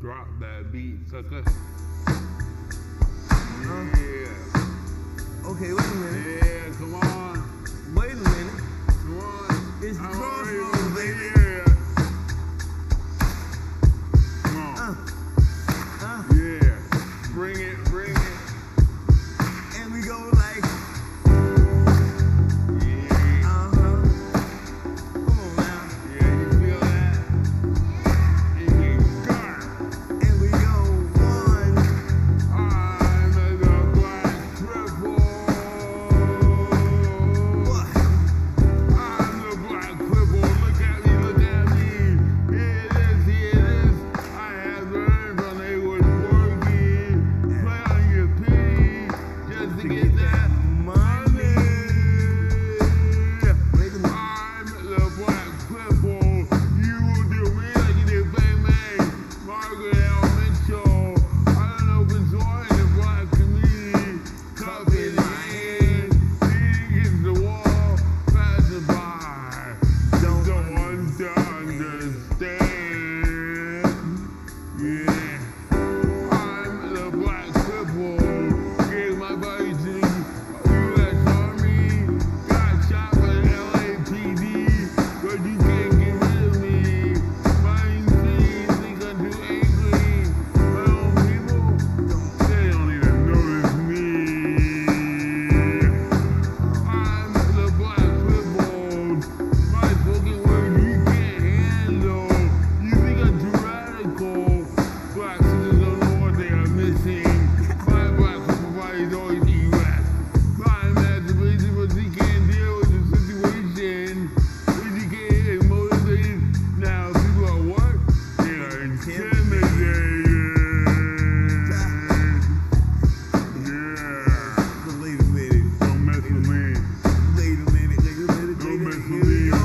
Drop that beat, sucker. Okay, wait a minute. Yeah, come on. Wait a minute. Come on. It's I'm crossroads, ready, baby. Yeah. Come on. Yeah. Bring it, bring it. And we go like, Yeah. Come on now. Yeah, you feel that? And you got it. And we go one. I'm the black cripple. What? I'm the black cripple. Look at me, look at me. Here it is, here it is. I have learned from they was working. Play on your pity just to get that money. Wait a minute. I'm the black cripple. You will do me like you did Filmmaker, Margaret L. Mitchell. I don't open door in the black community. Cup in hand, leaning against the wall, passing by. Don't understand. Yeah. I'm the black cripple. Gave my body to the U.S. Army. Got shot by the LAPD, but you can't get rid of me. My team think I'm too angry. My own people, they don't even notice me. I'm the black crippled. My spoken word you can't handle. You think I'm too radical. Black sisters don't know what they are missing. My black crippled body's always erect. My emancipation, but she can't deal with the situation. When she can't motivated. Now people are what? They are intimidated. Yeah. But wait a minute. Don't mess with me. Wait a minute. Don't mess with Here we me. go.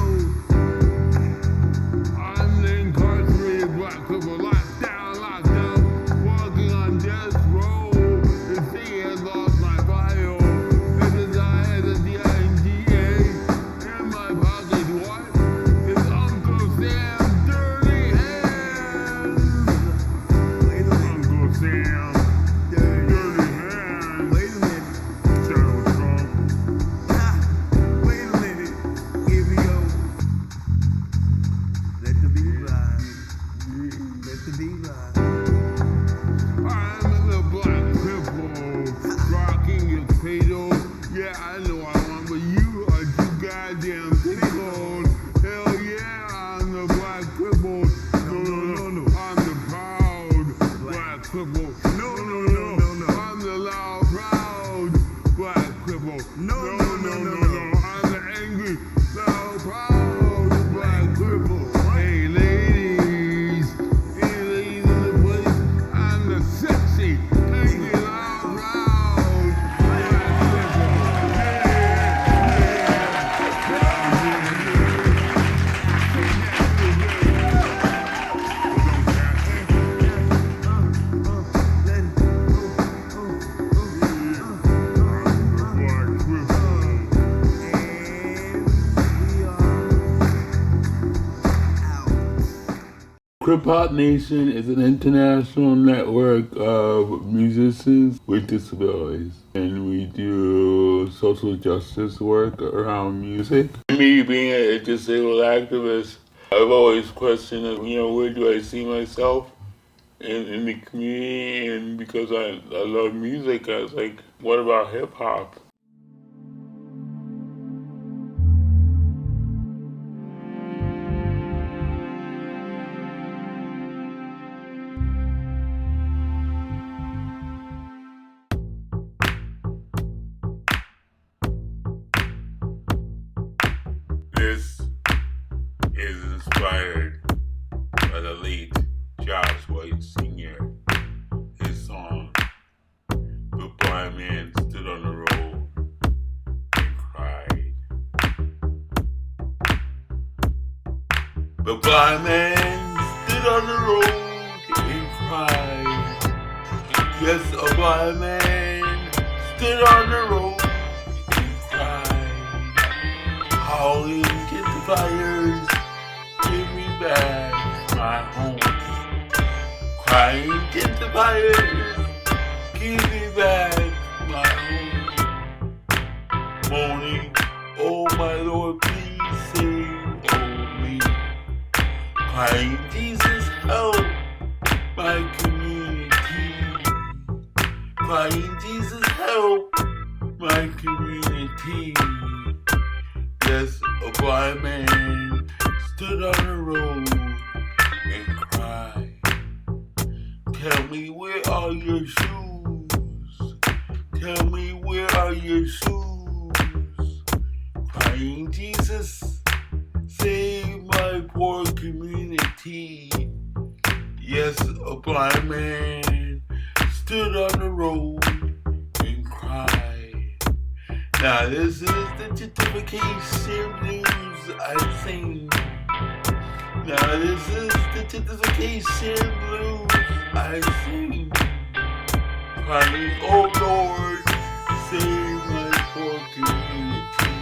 I'm the incarcerated black cripple, locked down, walking on death row. The city has lost my bio. It's as high as a DINGA. In my pocket, what? It's Uncle Sam's dirty hands. Wait a minute. Uncle Sam, dirty hands. Wait a minute. Donald Trump. Wait a minute. Here we go. Let the beat ride. Let the beat ride. I'm the black cripple, rocking your cradle. Yeah, I know I want, but you are too goddamn tickled. Hell yeah, I'm the black cripple. No. I'm the proud black cripple. No. I'm the loud, proud black cripple. No. I'm the angry, loud, proud black cripple. Hey ladies in the place. I'm the sexy, angry, loud, proud black cripple. Crip Hop Nation is an international network of musicians with disabilities, and we do social justice work around music. Me being a disabled activist, I've always questioned, where do I see myself in the community? And because I love music, I was like, what about hip hop? This is inspired by the late Josh White Sr. His song, "The Blind Man Stood on the Road and Cried." The blind man stood on the road and cried. Yes, a blind man stood on the road and cried. Howling, get the fires, give me back my home. Trying to get the virus, give me back my home. Moaning, oh my Lord, please save me. Crying, Jesus, help my community. Crying, Jesus, help my community. Yes, a blind man stood on the road and cried. Tell me, where are your shoes? Tell me, where are your shoes? Crying, Jesus, save my poor community. Yes, a blind man stood on the road and cried. Now this is the gentrification blues I sing. Now this is the gentrification blues I sing. Crying, oh Lord, save my poor community.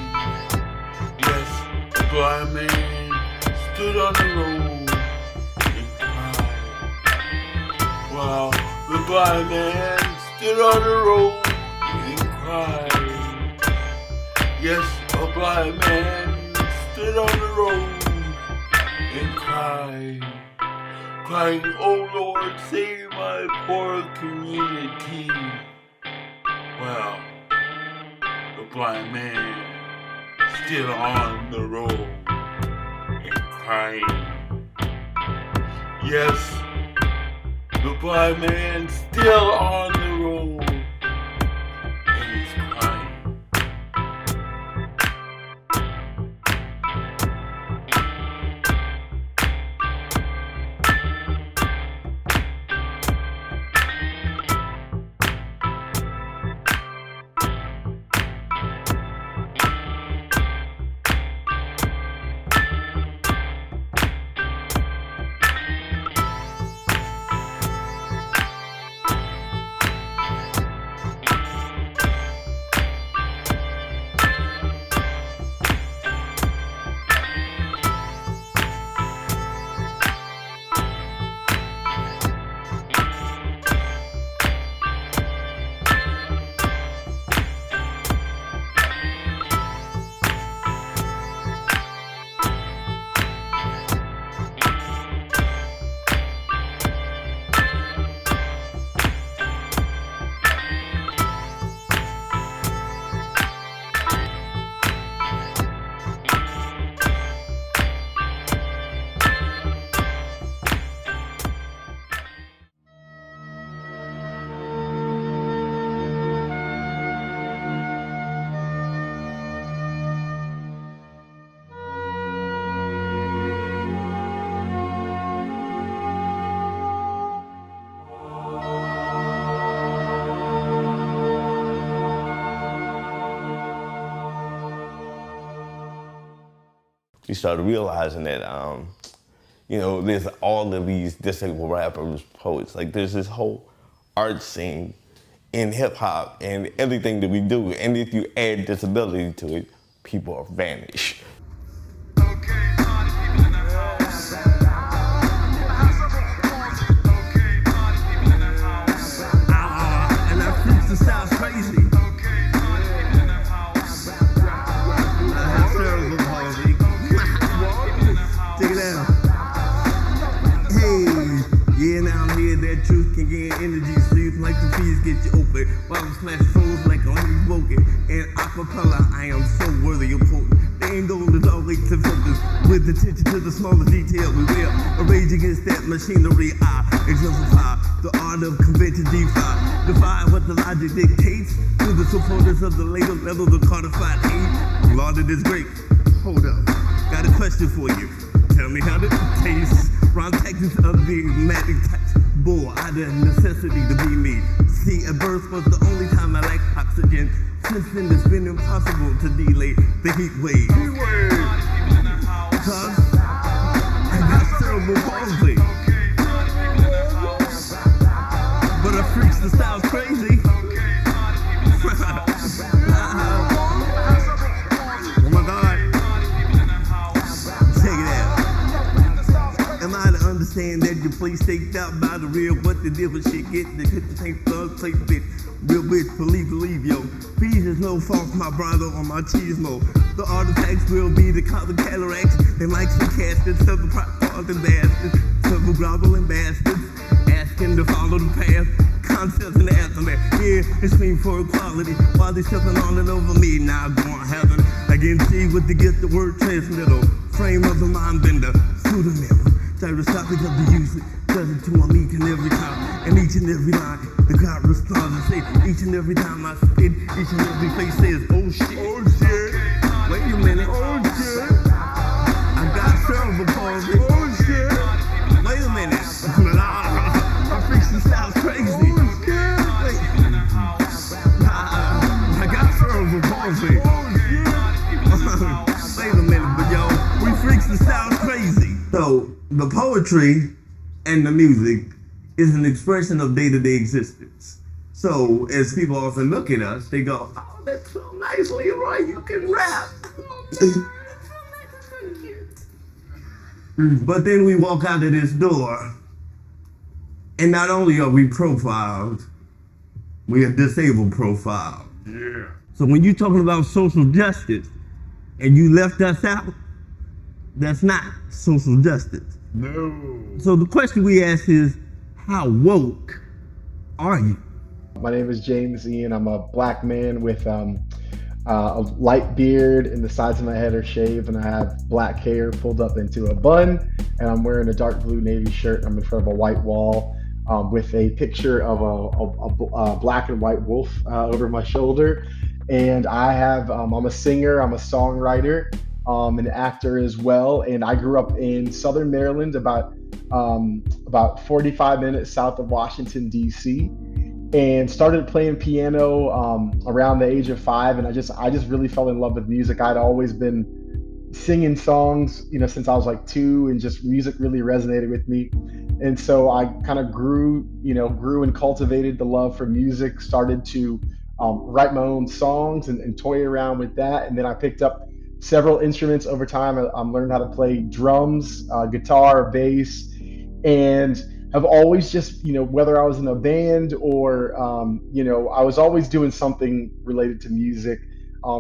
Yes, the blind man stood on the road and cried. Wow, the blind man stood on the road and cried. Yes, a blind man stood on the road and cried. Crying, oh Lord, save my poor community. Well, the blind man still on the road and crying. Yes, the blind man still on the road and he's crying. We started realizing that, there's all of these disabled rappers, poets. Like, there's this whole art scene in hip hop and everything that we do. And if you add disability to it, people vanish. And that freaks sounds crazy. Check it out. Hey, yeah, now I'm here. That truth can gain energy, so you can like the fees get you open. While I'm smash souls like I'm broken. And acapella, I am so worthy of potent. They ain't gold is always to focus. With attention to the smallest detail, we will rage against that machinery. I exemplify the art of convention defy. Defy what the logic dictates. To the supporters of the later level, the codified hate. Lauded is great. Hold up, got a question for you. Tell me how it tastes. Rhyme tactics of the matic types. Born out of necessity to be me. See, at birth was the only time I lacked oxygen. Since then, it's been impossible to delay the heat wave. Cause I got cerebral palsy. But it freaks the style's crazy. Oh my God. Check it out. Am I to understand that your place staked out by the real. What the different shit get? The hit the tank blood plate bit. Real bitch, believe, yo. Fees is no fault, my brother on my cheese mo. The artifacts will be the common cataracts. They like some caskets, several props and bastards, several groveling bastards, asking to follow the path. Concepts in the aftermath. Yeah, it's me for equality. While they stepping on it over me, now I'm going heaven. Again, see with the gift of word transmittal. Frame of the mind bender, through the mirror. Gyroscopic of the user, does it to them each and every time. And each and every line, the crowd responds and say, each and every time I spit, each and every face says, oh shit, oh shit. Wait a minute, oh shit. I got cerebral palsy, oh shit. Wait a minute, I'm fixing sounds crazy. Oh shit. Wait. I got cerebral palsy. Oh shit. Wait a minute, but yo, we freaks that sound crazy. So, the poetry and the music is an expression of day-to-day existence. So, as people often look at us, they go, oh, that's so nice, Leroy, you can rap. But then we walk out of this door, and not only are we profiled, we are disabled profiled. Yeah. So when you're talking about social justice, and you left us out, that's not social justice. No. So the question we ask is, how woke are you? My name is James Ian. I'm a black man with a light beard and the sides of my head are shaved, and I have black hair pulled up into a bun, and I'm wearing a dark blue navy shirt. I'm in front of a white wall with a picture of a black and white wolf over my shoulder. And I have, I'm a singer, I'm a songwriter, an actor as well. And I grew up in Southern Maryland, about 45 minutes south of Washington, D.C., and started playing piano around the age of 5. And I just really fell in love with music. I'd always been singing songs, since I was like 2, and just music really resonated with me. And so I kind of grew and cultivated the love for music, started to write my own songs and toy around with that. And then I picked up several instruments over time. I learned how to play drums, guitar, bass, and have always just, whether I was in a band or, I was always doing something related to music,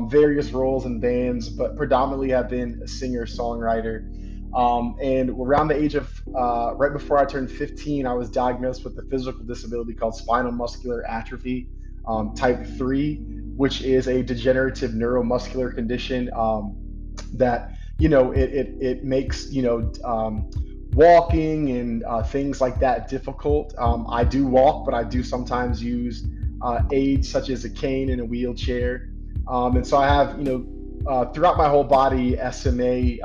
various roles in bands, but predominantly have been a singer, songwriter. And around the age of, right before I turned 15, I was diagnosed with a physical disability called Spinal Muscular Atrophy, type 3, which is a degenerative neuromuscular condition that, it makes, walking and things like that difficult. I do walk, but I do sometimes use aids such as a cane and a wheelchair. And so I have, throughout my whole body, SMA.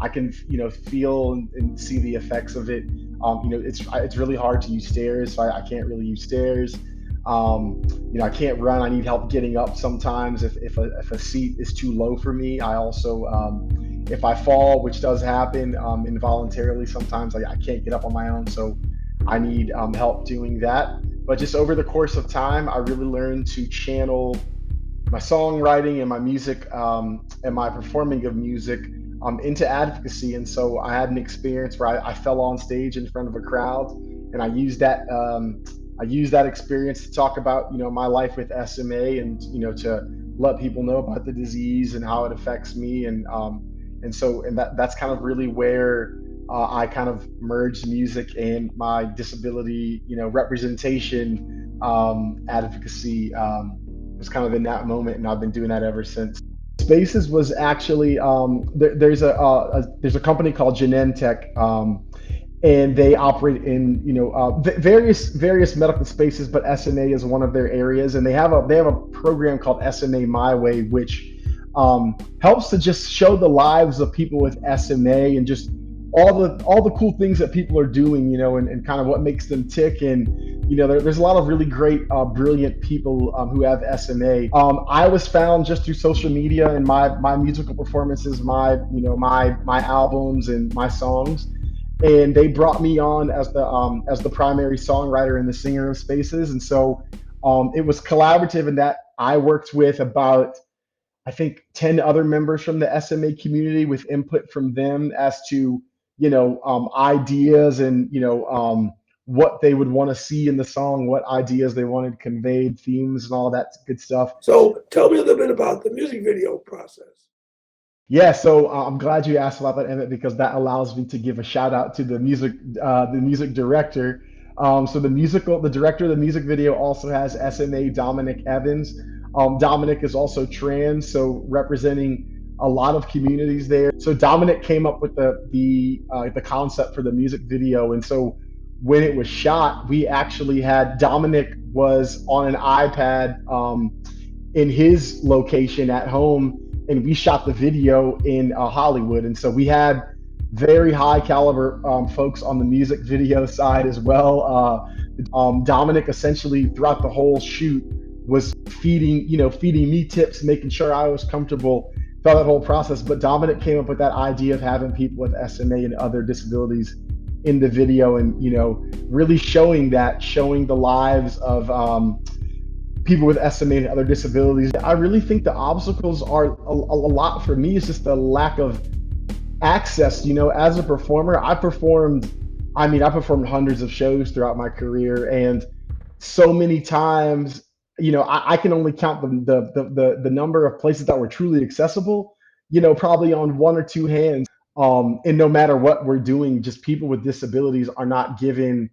I can, feel and see the effects of it. It's really hard to use stairs, so I can't really use stairs. I can't run. I need help getting up sometimes if a seat is too low for me. I also, if I fall, which does happen involuntarily, sometimes I can't get up on my own, so I need help doing that. But just over the course of time, I really learned to channel my songwriting and my music and my performing of music into advocacy. And so I had an experience where I fell on stage in front of a crowd, and I used that experience to talk about my life with SMA, and to let people know about the disease and how it affects me, and that's kind of really where I kind of merged music and my disability representation advocacy was kind of in that moment, and I've been doing that ever since. Spaces was actually there's a company called Genentech, and they operate in various medical spaces, but SMA is one of their areas, and they have a program called SMA My Way, which helps to just show the lives of people with SMA and just all the cool things that people are doing, and kind of what makes them tick. And there's a lot of really great, brilliant people who have SMA. I was found just through social media and my musical performances, my albums and my songs, and they brought me on as the primary songwriter and the singer of Spaces. And so it was collaborative in that I worked with about, I think, 10 other members from the SMA community with input from them as to ideas and what they would want to see in the song, what ideas they wanted conveyed, themes and all that good stuff. So tell me a little bit about the music video process. Yeah, so I'm glad you asked about that, Emmett, because that allows me to give a shout out to the music director. So the director of the music video also has SMA Dominic Evans. Dominic is also trans, so representing a lot of communities there. So Dominic came up with the concept for the music video, and so when it was shot, we actually had Dominic was on an iPad in his location at home, and we shot the video in Hollywood. And so we had very high caliber folks on the music video side as well. Dominic essentially throughout the whole shoot was feeding me tips, making sure I was comfortable throughout that whole process. But Dominic came up with that idea of having people with SMA and other disabilities in the video, and really showing the lives of people with SMA and other disabilities. I really think the obstacles are a lot for me. Is just the lack of access. As a performer, I performed hundreds of shows throughout my career, and so many times, I can only count the number of places that were truly accessible, probably on one or two hands. And no matter what we're doing, just people with disabilities are not given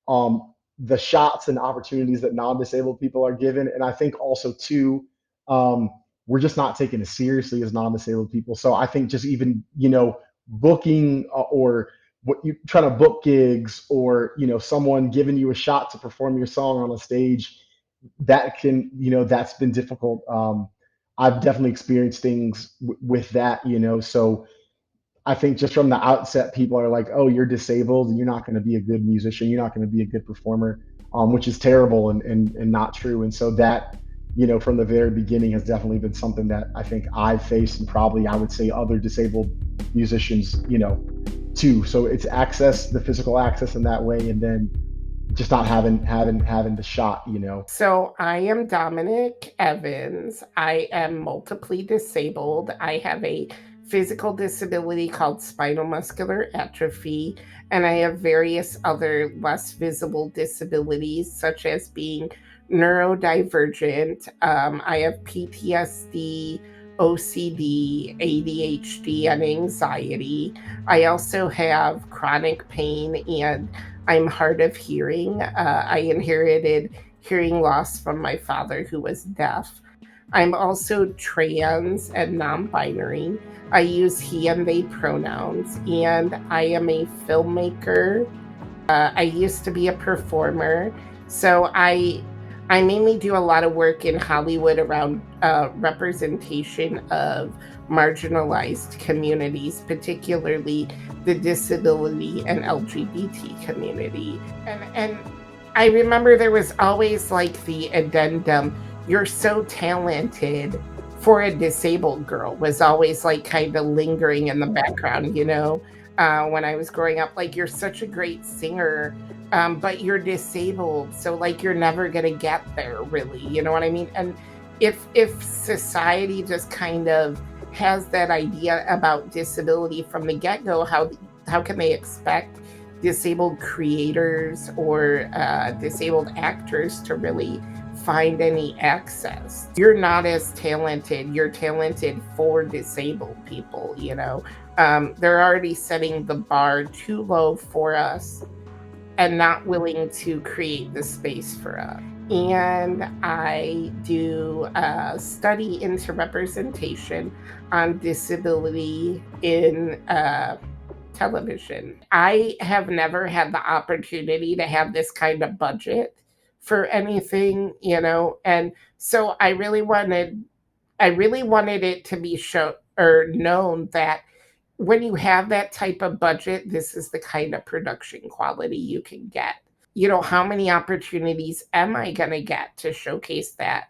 the shots and opportunities that non-disabled people are given. And I think also too, we're just not taken as seriously as non-disabled people. So I think just even, booking or what you trying to book gigs, or, someone giving you a shot to perform your song on a stage, that's been difficult. I've definitely experienced things with that, so I think just from the outset, people are like, "Oh, you're disabled, and you're not going to be a good musician. You're not going to be a good performer," which is terrible and not true. And so that, from the very beginning, has definitely been something that I think I've faced, and probably I would say other disabled musicians, too. So it's access, the physical access in that way, and then just not having the shot. So I am Dominic Evans. I am multiply disabled. I have a physical disability called spinal muscular atrophy, and I have various other less visible disabilities, such as being neurodivergent. I have PTSD, OCD, ADHD, and anxiety. I also have chronic pain, and I'm hard of hearing. I inherited hearing loss from my father, who was deaf. I'm also trans and non-binary. I use he and they pronouns, and I am a filmmaker. I used to be a performer, so I mainly do a lot of work in Hollywood around representation of marginalized communities, particularly the disability and LGBT community. And I remember there was always like the addendum, "You're so talented," for a disabled girl, was always like kind of lingering in the background, when I was growing up. Like, "You're such a great singer, but you're disabled, so like you're never gonna get there, really." You know what I mean? And if society just kind of has that idea about disability from the get-go, how can they expect disabled creators or disabled actors to really find any access? You're not as talented. You're talented for disabled people, They're already setting the bar too low for us and not willing to create the space for us. And I do study into representation on disability in television. I have never had the opportunity to have this kind of budget for anything, and so I really wanted it to be shown or known that when you have that type of budget, this is the kind of production quality you can get. How many opportunities am I going to get to showcase that,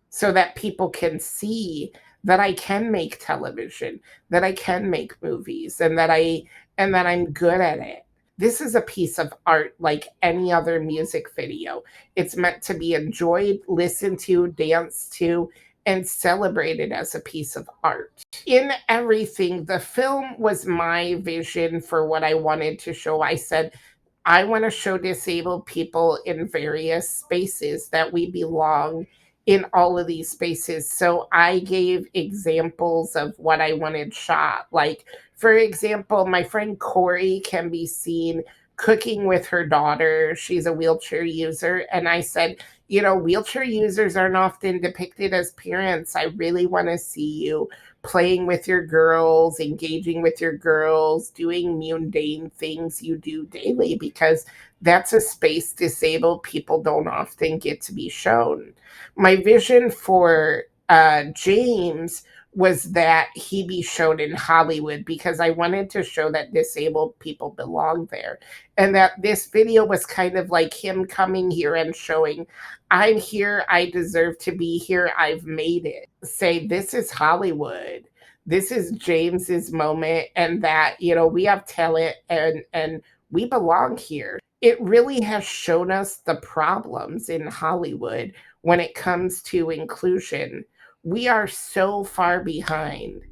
so that people can see that I can make television, that I can make movies, and that I'm good at it. This is a piece of art like any other music video. It's meant to be enjoyed, listened to, danced to, and celebrated as a piece of art. In everything, the film was my vision for what I wanted to show. I said, I want to show disabled people in various spaces, that we belong in all of these spaces. So I gave examples of what I wanted shot. Like, for example, my friend Corey can be seen cooking with her daughter. She's a wheelchair user. And I said, wheelchair users aren't often depicted as parents. I really want to see you playing with your girls, engaging with your girls, doing mundane things you do daily, because that's a space disabled people don't often get to be shown. My vision for James was that he be shown in Hollywood, because I wanted to show that disabled people belong there. And that this video was kind of like him coming here and showing, I'm here, I deserve to be here, I've made it. Say, this is Hollywood. This is James's moment, and that, we have talent and we belong here. It really has shown us the problems in Hollywood when it comes to inclusion. We are so far behind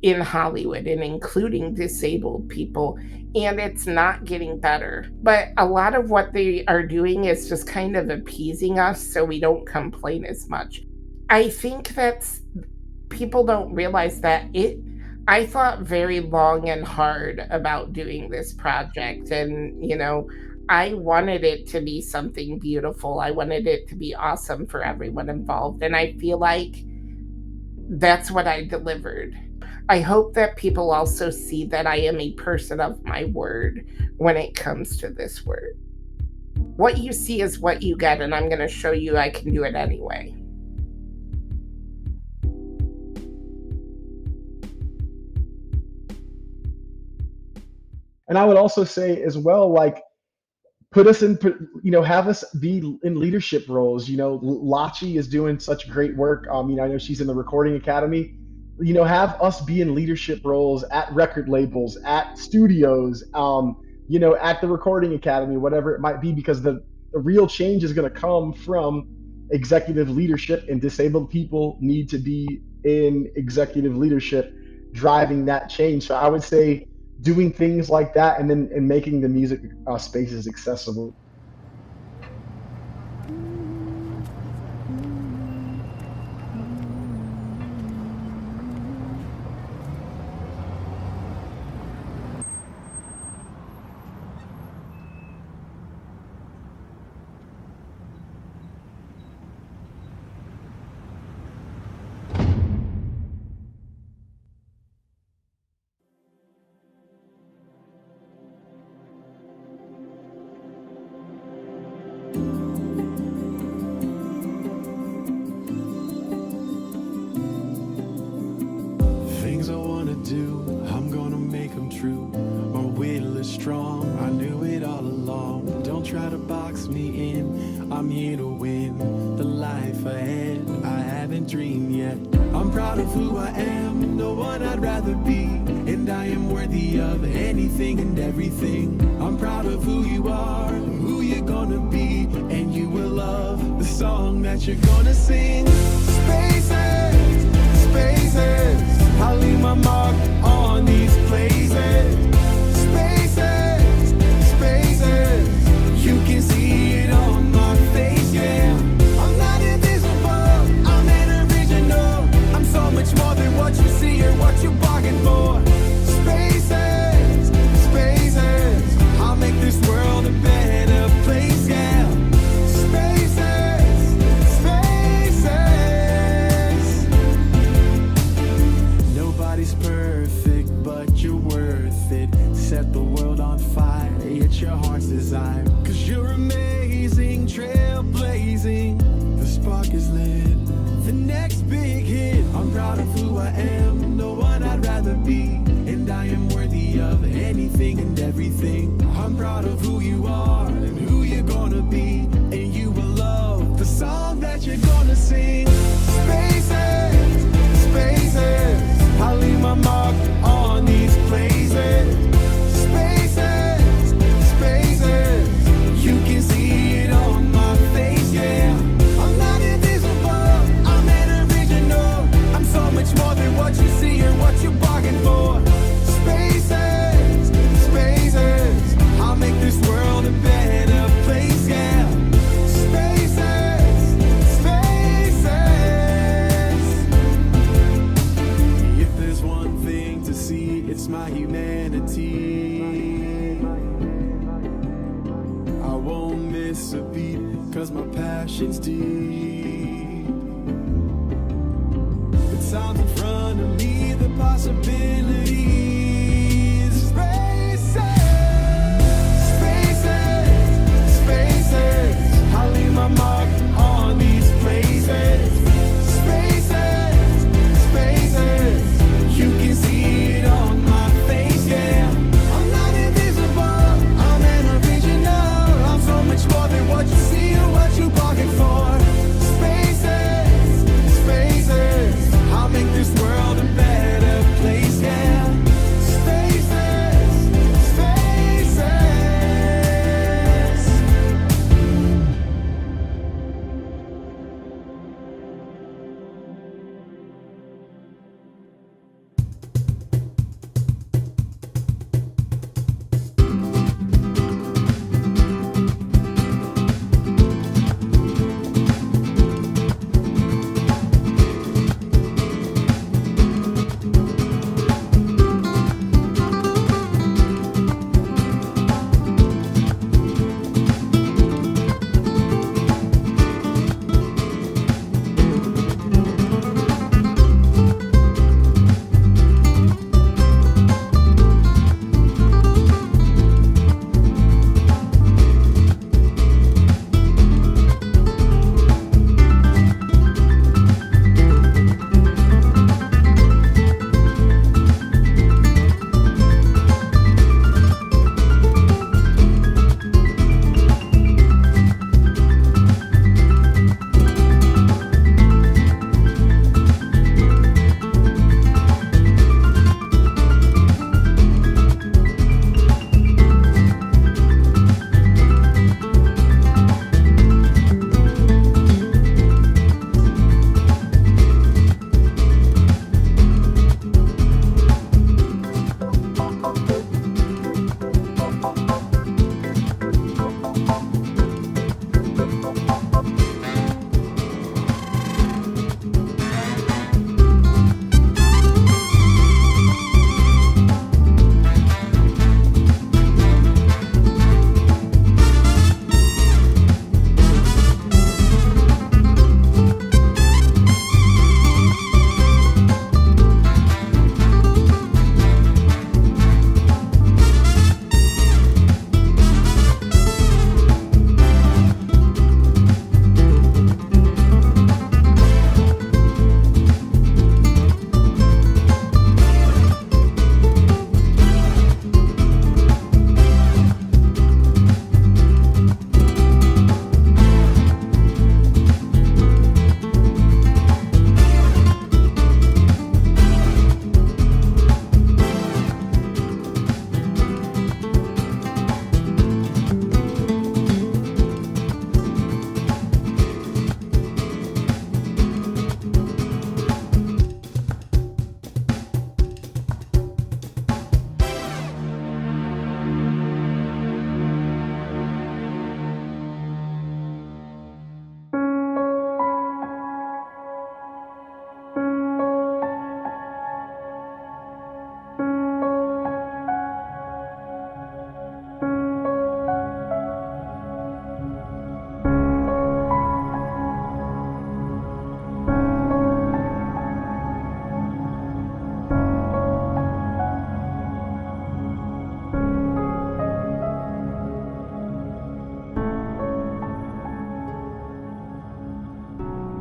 in Hollywood in including disabled people, and it's not getting better. But a lot of what they are doing is just kind of appeasing us so we don't complain as much. I think that's, people don't realize that I thought very long and hard about doing this project, and I wanted it to be something beautiful. I wanted it to be awesome for everyone involved, and I feel like that's what I delivered. I hope that people also see that I am a person of my word when it comes to this word. What you see is what you get, and I'm going to show you I can do it anyway. And I would also say as well, like, put us in, have us be in leadership roles. Lachi is doing such great work. I know she's in the Recording Academy. Have us be in leadership roles at record labels, at studios, at the Recording Academy, whatever it might be, because the real change is going to come from executive leadership, and disabled people need to be in executive leadership driving that change. So I would say doing things like that, and making the music spaces accessible. Things I wanna do, I'm gonna make them true. My will is strong, I knew it all along. Don't try to box me in, I'm here to win the life ahead I haven't dreamed yet. I'm proud of who I am, no one I'd rather be, and I am worthy of anything and everything. I'm proud of who you are, who you're gonna be, and you will love the song that you're gonna sing. Spaces, spaces, I'll leave my mark on these places. Spaces, spaces, you can see it on my face, yeah. I'm not invisible, I'm an original. I'm so much more than what you see or what you bargain for. Spaces, spaces, I'll make this world a better place, yeah. Spaces, spaces. Nobody's perfect, but you're worth it. Set the world on fire, it's your heart's desire. Cause you're amazing, trailblazing. The spark is lit, the next big hit. I'm proud of who I am, no one I'd rather be, and I am worthy of anything and everything. I'm proud of who you are and who you're gonna be, and you will love the song that you're gonna sing. Spaces, spaces, I'll leave my mark on these places. Spaces, spaces, you can see it on my face, yeah. I'm not invisible, I'm an original. 'cause my passion's deep. It sounds in front of me, the possibility